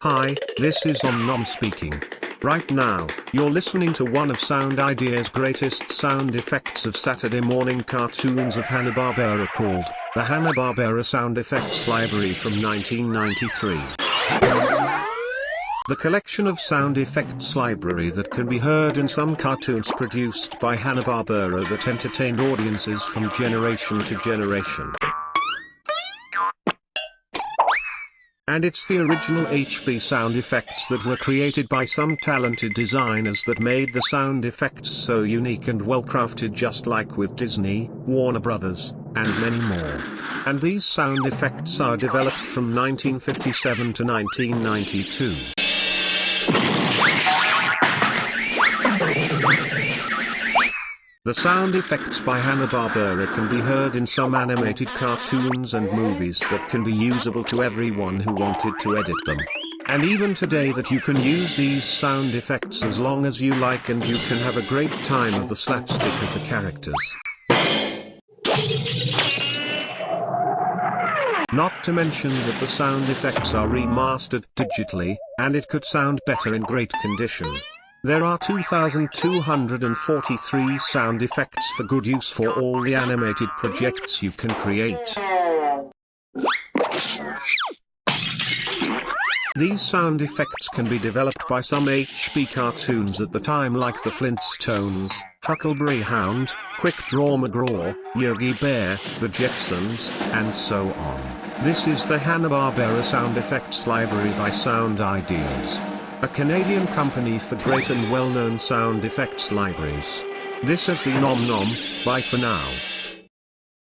Hi, this is Nom speaking. Right now, you're listening to one of Sound Idea's greatest sound effects of Saturday morning cartoons of Hanna-Barbera called the Hanna-Barbera Sound Effects Library from 1993. The collection of sound effects library that can be heard in some cartoons produced by Hanna-Barbera that entertained audiences from generation to generation. And it's the original HB sound effects that were created by some talented designers that made the sound effects so unique and well crafted, just like with Disney, Warner Brothers, and many more. And these sound effects are developed from 1957 to 1992. The sound effects by Hanna-Barbera can be heard in some animated cartoons and movies that can be usable to everyone who wanted to edit them. And even today that you can use these sound effects as long as you like, and you can have a great time of the slapstick of the characters. Not to mention that the sound effects are remastered digitally, and it could sound better in great condition. There are 2,243 sound effects for good use for all the animated projects you can create. These sound effects can be developed by some HB cartoons at the time, like the Flintstones, Huckleberry Hound, Quick Draw McGraw, Yogi Bear, the Jetsons, and so on. This is the Hanna-Barbera Sound Effects Library by Sound Ideas, a Canadian company for great and well-known sound effects libraries. This has been Nom. Bye for now.